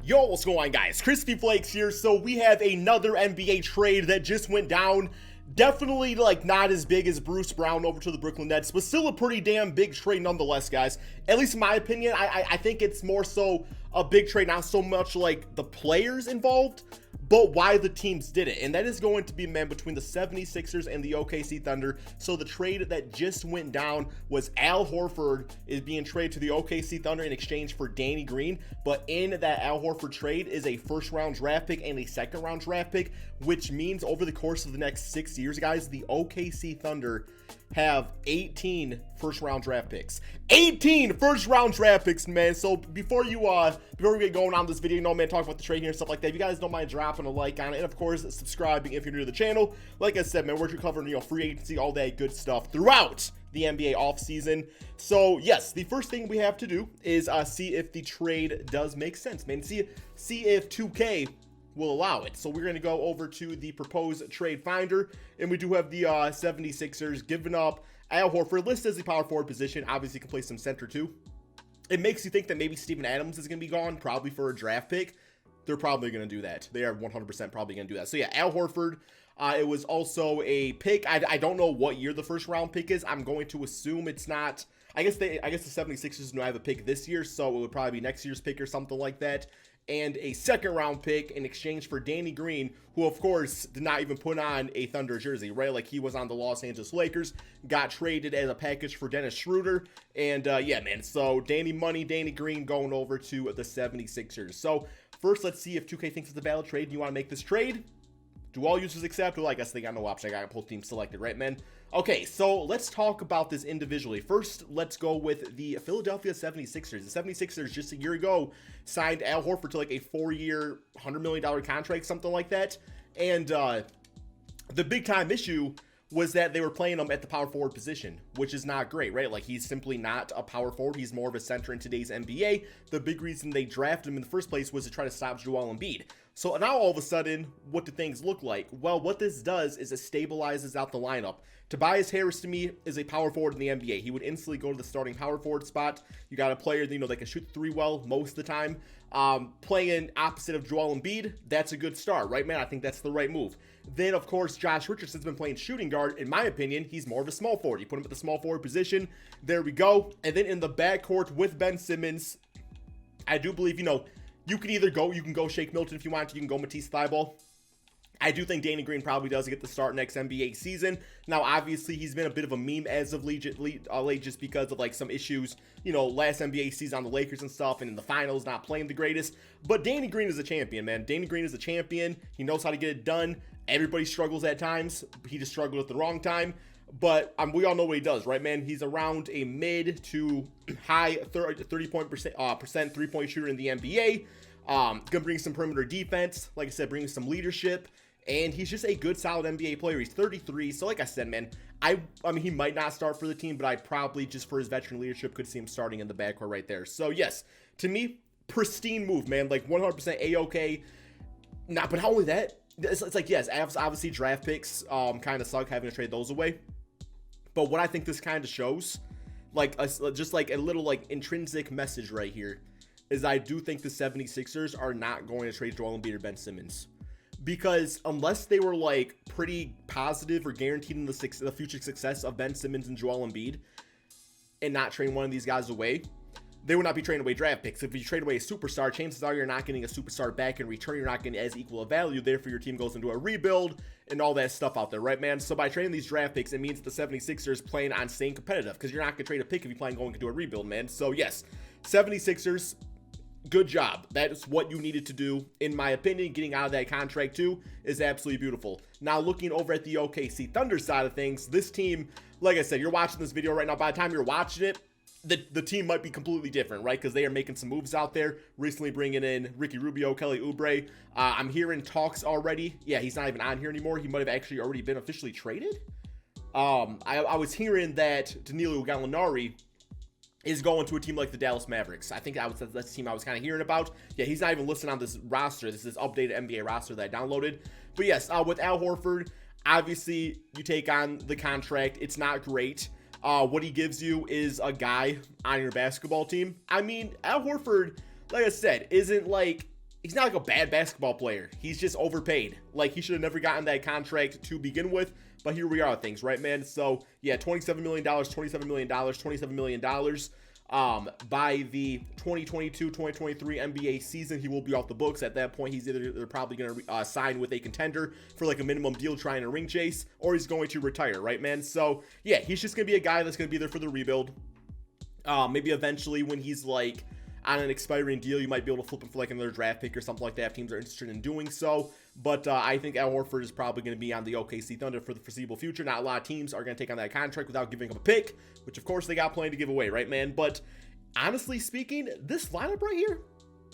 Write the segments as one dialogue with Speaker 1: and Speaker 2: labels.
Speaker 1: Yo, what's going on, guys? Crispy Flakes here. So we have another NBA trade that just went down. Definitely like not as big as Bruce Brown over to the Brooklyn Nets, but still a pretty damn big trade nonetheless, guys. At least in my opinion, I think it's more so a big trade, not so much like the players involved, but why the teams did it. And that is going to be, man, between the 76ers and the OKC Thunder. So the trade that just went down was Al Horford is being traded to the OKC Thunder in exchange for Danny Green. But in that Al Horford trade is a first-round draft pick and a second-round draft pick, which means over the course of the next 6 years, guys, the OKC Thunder have 18 first-round draft picks. 18 first-round draft picks, man. So before we get going on this video, you know, man, talk about the trade here and stuff like that, if you guys don't mind dropping a like on it, and of course, subscribing if you're new to the channel. Like I said, man, we're covering, you know, free agency, all that good stuff throughout the NBA offseason. So yes, the first thing we have to do is see if the trade does make sense, man. See if 2K will allow it. So we're going to go over to the proposed trade finder, and we do have the 76ers giving up Al Horford, listed as the power forward position. Obviously can play some center too. It makes you think that maybe Steven Adams is going to be gone, probably for a draft pick. They're probably going to do that. They are 100% probably going to do that. So yeah, Al Horford, it was also a pick. I don't know what year the first round pick is. I'm going to assume it's not. I guess the 76ers do have a pick this year, so it would probably be next year's pick or something like that. And a second round pick in exchange for Danny Green, who of course did not even put on a Thunder jersey, right? Like he was on the Los Angeles Lakers, got traded as a package for Dennis Schroeder. And yeah, man, so Danny Green going over to the 76ers. So first, let's see if 2K thinks it's a valid trade. Do you want to make this trade? Do all users accept? Well, I guess they got no option. I got both teams selected, right, man? Okay, so let's talk about this individually. First, let's go with the Philadelphia 76ers. The 76ers just a year ago signed Al Horford to like a 4-year, $100 million contract, something like that. And the big time issue was that they were playing him at the power forward position, which is not great, right? Like he's simply not a power forward. He's more of a center in today's NBA. The big reason they drafted him in the first place was to try to stop Joel Embiid. So now all of a sudden, what do things look like? Well, what this does is it stabilizes out the lineup. Tobias Harris, to me, is a power forward in the NBA. He would instantly go to the starting power forward spot. You got a player, you know, that can shoot the three well most of the time. Playing opposite of Joel Embiid, that's a good start, right, man? I think that's the right move. Then, of course, Josh Richardson's been playing shooting guard. In my opinion, he's more of a small forward. You put him at the small forward position. There we go. And then in the backcourt with Ben Simmons, I do believe, you know, you can go Shake Milton if you want to. You can go Matisse Thybulle. I do think Danny Green probably does get the start next NBA season. Now, obviously, he's been a bit of a meme as of late just because of like some issues, you know, last NBA season on the Lakers and stuff, and in the finals not playing the greatest. But Danny Green is a champion, man. Danny Green is a champion. He knows how to get it done. Everybody struggles at times. He just struggled at the wrong time. But we all know what he does, right, man? He's around a mid to high 30% three-point shooter in the NBA. Gonna bring some perimeter defense. Like I said, bring some leadership. And he's just a good, solid NBA player. He's 33. So like I said, man, I mean, he might not start for the team, but I probably, just for his veteran leadership, could see him starting in the backcourt right there. So yes, to me, pristine move, man. Like 100% A-OK. Nah, but not only that, it's like, yes, obviously draft picks kind of suck, having to trade those away. But what I think this kind of shows, like just like a little like intrinsic message right here, is I do think the 76ers are not going to trade Joel Embiid or Ben Simmons. Because unless they were like pretty positive or guaranteed in the future success of Ben Simmons and Joel Embiid and not trading one of these guys away, they would not be trading away draft picks. If you trade away a superstar, chances are you're not getting a superstar back in return. You're not getting as equal a value. Therefore, your team goes into a rebuild and all that stuff out there, right, man? So by trading these draft picks, it means that the 76ers playing on staying competitive, because you're not going to trade a pick if you plan going into a rebuild, man. So yes, 76ers, good job. That is what you needed to do, in my opinion. Getting out of that contract too is absolutely beautiful. Now, looking over at the OKC Thunder side of things, this team, like I said, you're watching this video right now. By the time you're watching it, the team might be completely different, right? Because they are making some moves out there. Recently bringing in Ricky Rubio, Kelly Oubre. I'm hearing talks already. Yeah, he's not even on here anymore. He might have actually already been officially traded. I was hearing that Danilo Gallinari is going to a team like the Dallas Mavericks. I think that's the team I was kind of hearing about. Yeah, he's not even listed on this roster. This is updated NBA roster that I downloaded. But yes, with Al Horford, obviously you take on the contract. It's not great. What he gives you is a guy on your basketball team. I mean, Al Horford, like I said, isn't like he's not like a bad basketball player. He's just overpaid. Like, he should have never gotten that contract to begin with. But here we are with things, right, man? So, yeah, $27 million, $27 million, $27 million. By the 2022-2023 NBA season, he will be off the books. At that point, they're probably going to sign with a contender for like a minimum deal trying to ring chase, or he's going to retire, right, man? So, yeah, he's just going to be a guy that's going to be there for the rebuild. Maybe eventually when he's like on an expiring deal, you might be able to flip him for like another draft pick or something like that if teams are interested in doing so. But I think Al Horford is probably going to be on the OKC Thunder for the foreseeable future. Not a lot of teams are going to take on that contract without giving up a pick, which of course they got plenty to give away, right, man? But honestly speaking, this lineup right here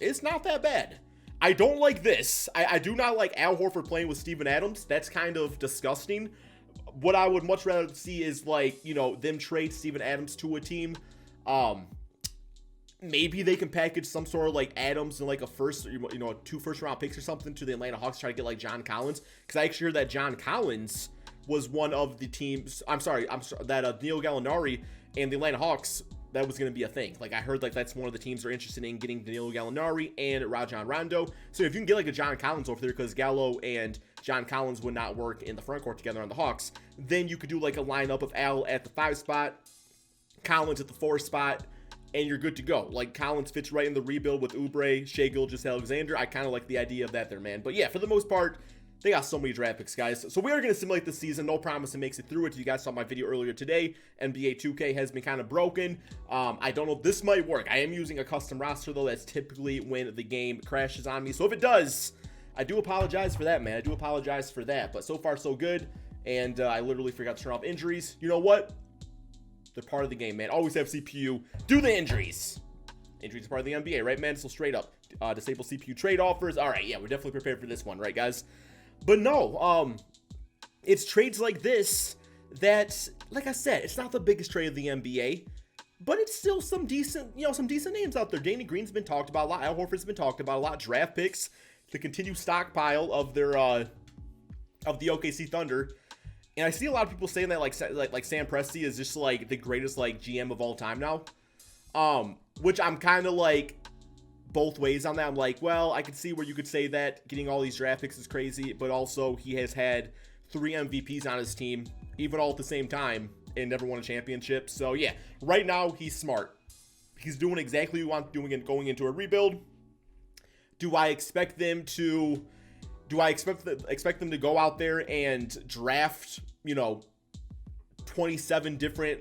Speaker 1: is not that bad. I don't like this. I do not like Al Horford playing with Steven Adams. That's kind of disgusting. What I would much rather see is like, you know, them trade Steven Adams to a team. Maybe they can package some sort of like Adams and like a first, you know, 2 first-round picks or something to the Atlanta Hawks, try to get like John Collins. Because I actually heard that John Collins was one of the teams. I'm sorry, that Neil Gallinari and the Atlanta Hawks, that was going to be a thing. Like, I heard like that's one of the teams are interested in getting Danilo Gallinari and Rajon Rondo. So if you can get like a John Collins over there, because Gallo and John Collins would not work in the front court together on the Hawks, then you could do like a lineup of Al at the 5 spot, Collins at the 4 spot, and you're good to go. Like, Collins fits right in the rebuild with Oubre, Shai Gilgeous-Alexander. I kind of like the idea of that there, man. But yeah, for the most part, they got so many draft picks, guys. So we are going to simulate the season. No promise it makes it through it. You guys saw my video earlier today. NBA 2K has been kind of broken. I don't know if this might work. I am using a custom roster, though. That's typically when the game crashes on me. So if it does, I do apologize for that, man. I do apologize for that. But so far, so good. And I literally forgot to turn off injuries. You know what? They're part of the game, man. Always have CPU do the injuries. Injuries are part of the NBA, right, man? So straight up, disable CPU trade offers. All right, yeah, we're definitely prepared for this one, right, guys? But no, it's trades like this that, like I said, it's not the biggest trade of the NBA, but it's still some decent, you know, some decent names out there. Danny Green's been talked about a lot. Al Horford's been talked about a lot. Draft picks to continue stockpile of their of the OKC Thunder. And I see a lot of people saying that like Sam Presti is just like the greatest like GM of all time now, which I'm kind of like both ways on that. I'm like, well, I could see where you could say that getting all these draft picks is crazy, but also he has had 3 MVPs on his team, even all at the same time, and never won a championship. So yeah, right now he's smart. He's doing exactly what he wants doing and going into a rebuild. Do I expect them to go out there and draft, you know, 27 different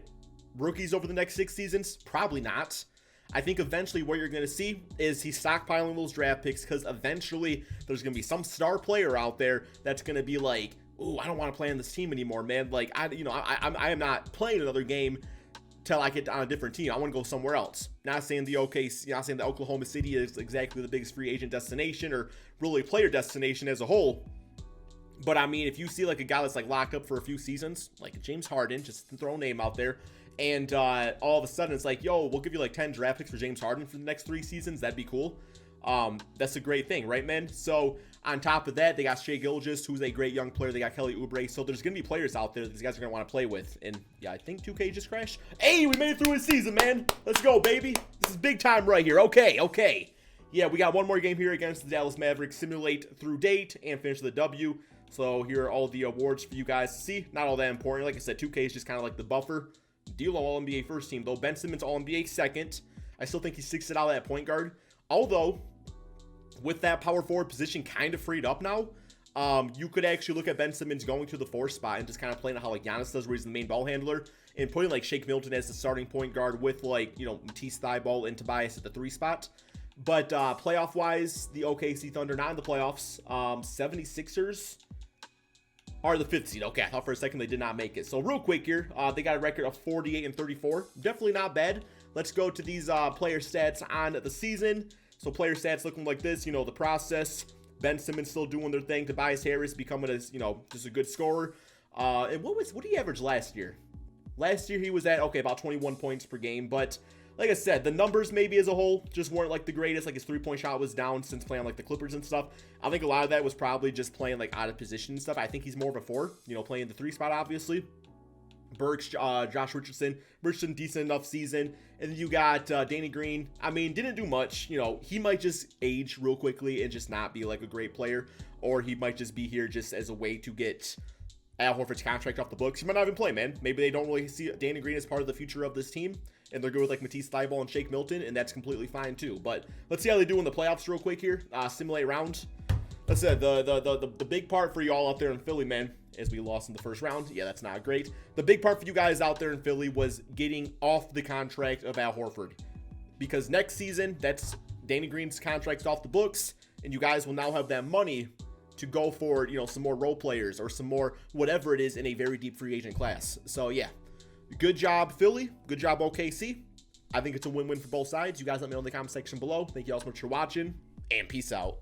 Speaker 1: rookies over the next 6 seasons? Probably not. I think eventually what you're going to see is he's stockpiling those draft picks, because eventually there's going to be some star player out there that's going to be like, ooh, I don't want to play on this team anymore, man. Like, I am not playing another game till I get on a different team. I want to go somewhere else. Not saying the OKC, not saying that Oklahoma City is exactly the biggest free agent destination or really player destination as a whole. But I mean, if you see like a guy that's like locked up for a few seasons, like James Harden, just throw a name out there, and all of a sudden it's like, yo, we'll give you like 10 draft picks for James Harden for the next 3 seasons. That'd be cool. That's a great thing, right, man? So on top of that, they got Shai Gilgeous, who's a great young player. They got Kelly Oubre. So there's going to be players out there that these guys are going to want to play with. And yeah, I think 2K just crashed. Hey, we made it through the season, man. Let's go, baby. This is big time right here. Okay. Yeah, we got one more game here against the Dallas Mavericks. Simulate through date and finish the W. So here are all the awards for you guys to see. Not all that important. Like I said, 2K is just kind of like the buffer. D'Lo All-NBA first team, though. Ben Simmons All-NBA second. I still think he sticks it out at point guard. Although, with that power forward position kind of freed up now, you could actually look at Ben Simmons going to the 4 spot and just kind of playing how like Giannis does, where he's the main ball handler, and putting like Shake Milton as the starting point guard with like, you know, Matisse Thybulle and Tobias at the 3 spot. But playoff-wise, the OKC Thunder not in the playoffs. 76ers are the 5th seed. Okay, I thought for a second they did not make it. So real quick here, they got a record of 48-34. Definitely not bad. Let's go to these player stats on the season. So player stats looking like this, you know, the process. Ben Simmons still doing their thing. Tobias Harris becoming a, you know, just a good scorer. And what did he average last year? Last year he was at, okay, about 21 points per game. But like I said, the numbers maybe as a whole just weren't like the greatest. Like his 3-point shot was down since playing like the Clippers and stuff. I think a lot of that was probably just playing like out of position and stuff. I think he's more of a 4, you know, playing the 3 spot, obviously. Burks, Josh Richardson. Richardson, decent enough season. And then you got Danny Green. I mean, didn't do much. You know, he might just age real quickly and just not be like a great player. Or he might just be here just as a way to get Al Horford's contract off the books. He might not even play, man. Maybe they don't really see Danny Green as part of the future of this team. And they're good with like Matisse Thybulle and Shake Milton. And that's completely fine too. But let's see how they do in the playoffs real quick here. Simulate round. That's it. The big part for y'all out there in Philly, man, as we lost in the first round. Yeah, that's not great. The big part for you guys out there in Philly was getting off the contract of Al Horford. Because next season, that's Danny Green's contract's off the books, and you guys will now have that money to go for, you know, some more role players or some more whatever it is in a very deep free agent class. So, yeah. Good job, Philly. Good job, OKC. I think it's a win-win for both sides. You guys let me know in the comment section below. Thank you all so much for watching, and peace out.